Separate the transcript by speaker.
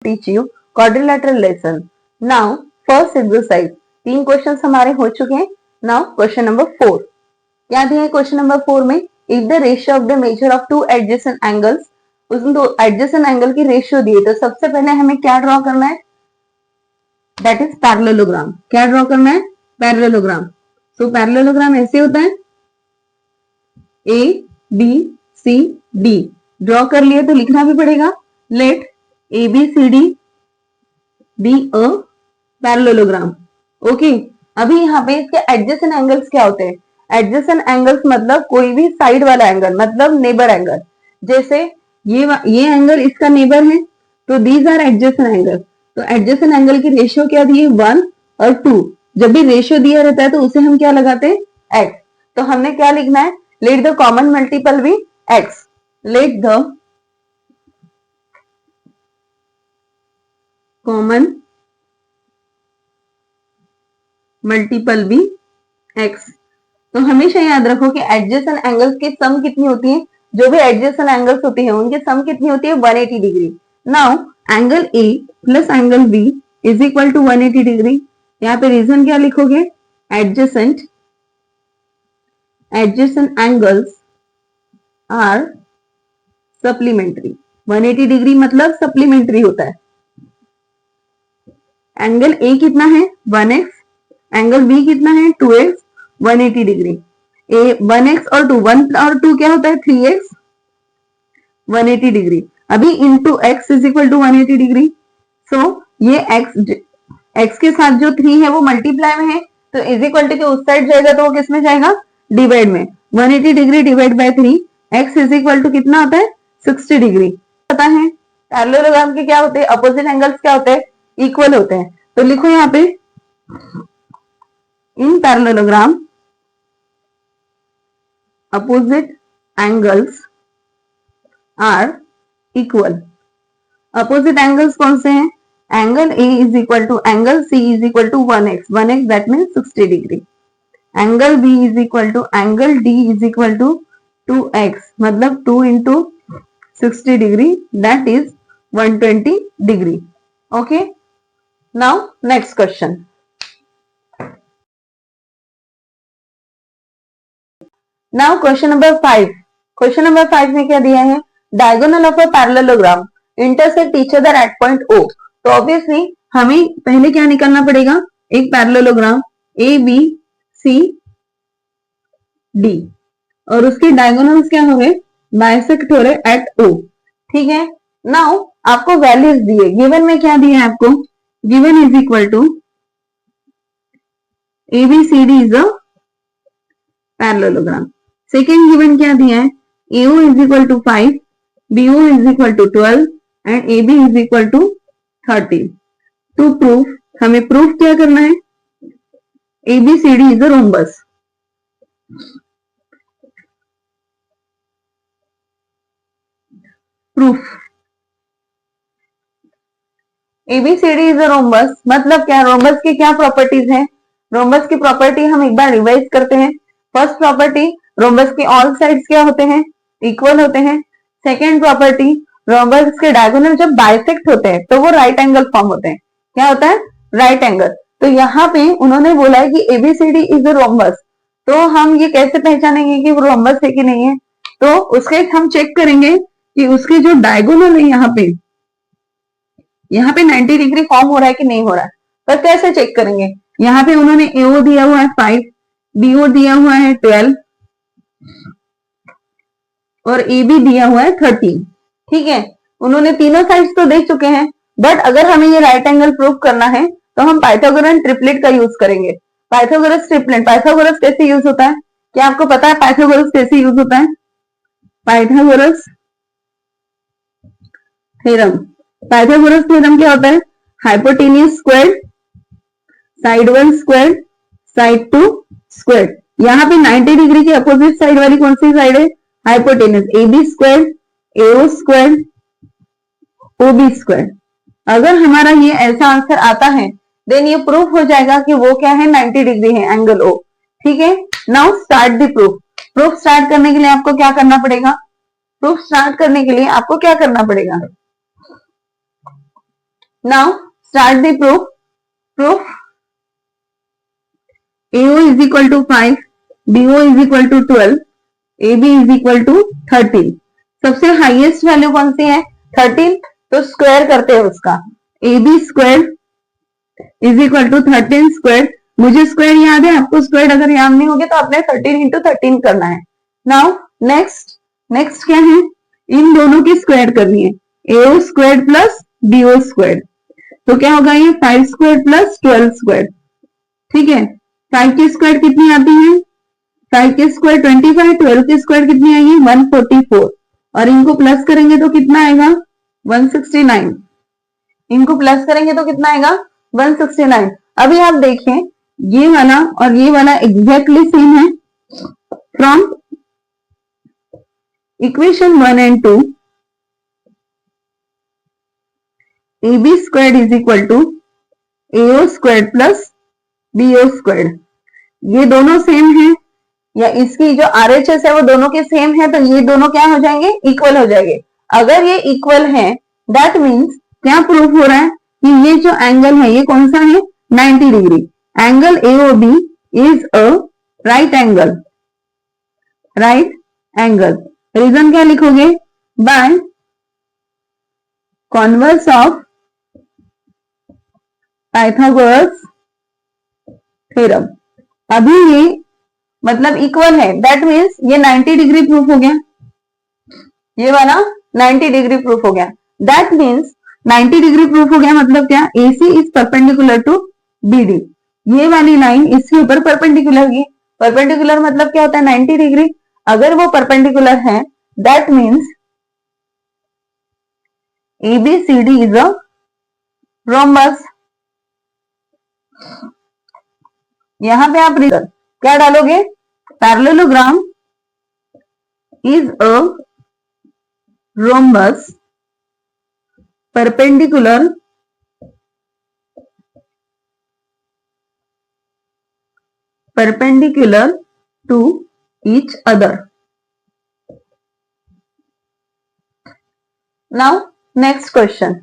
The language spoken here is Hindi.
Speaker 1: teach you quadrilateral lesson. Now first exercise, 3 questions हमारे हो चुके हैं. Now question number 4. क्या दिया है क्वेश्चन नंबर 4 में? If the ratio of the measure of two adjacent angles, उन दो एडजेसेंट एंगल की रेशियो दी है, तो सबसे पहले हमें क्या ड्रॉ करना है? That is parallelogram. क्या ड्रॉ करना है? पैरेललोग्राम. सो पैरेललोग्राम ऐसे होता है, A B C D. Draw कर लिए तो लिखना भी पड़ेगा, let A B C D be a parallelogram. Okay. अभी यहाँ पे इसके एडजेसेंट एंगल्स क्या होते हैं? एडजेसेंट एंगल्स मतलब कोई भी साइड वाला एंगल, मतलब नेबर एंगल. जैसे ये एंगल इसका नेबर है, तो दीज आर एडजेसेंट एंगल. तो एडजेसेंट एंगल की रेशियो क्या दी है? 1 और 2. जब भी रेशियो दिया रहता है तो उसे हम क्या लगाते हैं? x. तो हमने क्या लिखना है? Let the common multiple be x. Let the common multiple be x. तो हमेशा याद रखो कि एडजेसेंट एंगल्स की सम कितनी होती है? जो भी एडजेसेंट एंगल्स होती है उनकी सम कितनी होती है? 180 degree. Now angle A plus angle B is equal to 180 degree. यहाँ पे रीजन क्या लिखोगे? Adjacent angles are supplementary. 180 degree मतलब सप्लीमेंट्री होता है. एंगल ए कितना है? 1x. एंगल बी कितना है? 2x. 180 डिग्री. ए 1x और 2, 1 और 2 क्या होता है? 3x. 180 डिग्री. अभी into x is equal to 180 degree. So ये x के साथ जो 3 है वो मल्टीप्लाई में है, तो इज इक्वल टू के उस साइड जाएगा तो वो किस में जाएगा? डिवाइड में. 180 degree divide by 3, x is equal to कितना होता है? 60 डिग्री. पता है पैरेललोग्राम के क्या होते हैं? अपोजिट एंगल्स क्या होते हैं? इक्वल होते हैं. तो लिखो यहाँ पे, इन parallelogram opposite angles are equal. opposite angles कौन से हैं? Angle A is equal to angle C is equal to 1x. 1x that means 60 degree. Angle B is equal to angle D is equal to 2x, मतलब 2 into 60 degree that is 120 degree. Okay. Now next question. Now question number 5. Question number 5 में क्या दिया है? Diagonal of a parallelogram intersect each other at point O. तो ऑब्वियसली हमें पहले क्या निकालना पड़ेगा? एक parallelogram A B C D और उसके डायगोनल्स क्या हो गए? बाइसेक्ट हो रहे एट O. ठीक है. नाउ आपको वैल्यूज दिए, गिवन में क्या दिया है आपको? Given is equal to A B C D is a parallelogram. Second given क्या दिया है? AO is equal to 5, BO is equal to 12 and AB is equal to 30. To prove, हमें प्रूफ क्या करना है? ABCD is a rhombus. Proof ABCD is a rhombus मतलब क्या? रोम्बस की क्या प्रॉपर्टीज हैं? रोम्बस की प्रॉपर्टी हम एक बार रिवाइज करते हैं. फर्स्ट प्रॉपर्टी, रोम्बस के ऑल साइड्स क्या होते हैं? इक्वल होते हैं. सेकेंड प्रॉपर्टी, रोम्बस के डायगोनल जब बाइसेक्ट होते हैं तो वो राइट एंगल फॉर्म होते हैं. क्या होता है? Right angle. तो यहाँ पे उन्होंने बोला है कि एबीसीडी इज अ रोम्बस. तो हम ये कैसे पहचानेंगे कि वो रोम्बस है कि नहीं है? तो उसके हम चेक करेंगे कि उसके जो डायगोनल है यहाँ पे 90 डिग्री फॉर्म हो रहा है कि नहीं हो रहा है. पर कैसे चेक करेंगे? यहाँ पे उन्होंने एओ दिया हुआ है 5, बीओ दिया हुआ है 12 और ए बी दिया हुआ है 13. ठीक है. उन्होंने तीनों साइड्स तो दे चुके हैं, बट अगर हमें ये राइट एंगल प्रूव करना है तो हम पाइथागोरस ट्रिपलेट का यूज करेंगे. पाइथागोरस ट्रिपलेट, पाइथागोरस कैसे यूज होता है? क्या आपको पता है पाइथागोरस कैसे यूज होता है? Pythagoras theorem. पाइथागोरस थ्योरम क्या होता है? Hypotenuse square, side 1 square, side 2 square. यहाँ पे 90 डिग्री की अपोजिट साइड वाली कौन सी साइड है? Hypotenuse. A B square, A O square, O B square. अगर हमारा ये ऐसा आंसर आता है देन ये प्रूफ हो जाएगा कि वो क्या है? 90 डिग्री है एंगल ओ. ठीक है. Now start the proof. Proof start करने के लिए आपको क्या करना पड़ेगा? प्रूफ स्टार्ट करने के लिए आपको क्या करना पड़ेगा? Now start the proof AO is equal to 5, BO is equal to 12, AB is equal to 13. सबसे हाईएस्ट वैल्यू कौन सी है? 13. तो स्क्वायर करते हैं उसका. AB square is equal to 13 square. मुझे स्क्वायर याद है, आपको स्क्वायर अगर याद नहीं होगी तो आपने 13 इंटू 13 करना है. नाउ नेक्स्ट क्या है? इन दोनों की स्क्वायर करनी है. AO square plus BO square. तो क्या होगा ये? 5 स्क्वायर प्लस 12 स्क्वायर. ठीक है. 5 की स्क्वायर कितनी आती है? 5 की स्क्वायर 25, 12 की स्क्वायर कितनी आएगी? 144. और इनको प्लस करेंगे तो कितना आएगा? 169. इनको प्लस करेंगे तो कितना आएगा? 169. अभी आप देखें, ये वाला और ये वाला एग्जैक्टली सेम है. From equation 1 and 2 AB square is equal to AO square plus BO square. ये दोनों सेम है, या इसकी जो RHS है वो दोनों के सेम है, तो ये दोनों क्या हो जाएंगे? इक्वल हो जाएंगे. अगर ये इक्वल है दैट मीन्स क्या प्रूफ हो रहा है कि ये जो एंगल है ये कौन सा है? 90 degree. Angle AOB is a right angle. Right angle. Reason क्या लिखोगे? By converse of Pythagoras theorem. अभी ये मतलब इक्वल है, दैट मीन्स ये 90 डिग्री प्रूफ हो गया. ये वाला 90 डिग्री प्रूफ हो गया. दैट मीन्स 90 डिग्री प्रूफ हो गया मतलब क्या? AC is perpendicular to BD. ये वाली लाइन इसके ऊपर परपेंडिकुलर है. परपेंडिकुलर मतलब क्या होता है? 90 डिग्री. अगर वो परपेंडिकुलर है that means ABCD is a rhombus. यहां पे आप क्या डालोगे? Parallelogram is a rhombus perpendicular to each other. Now next question.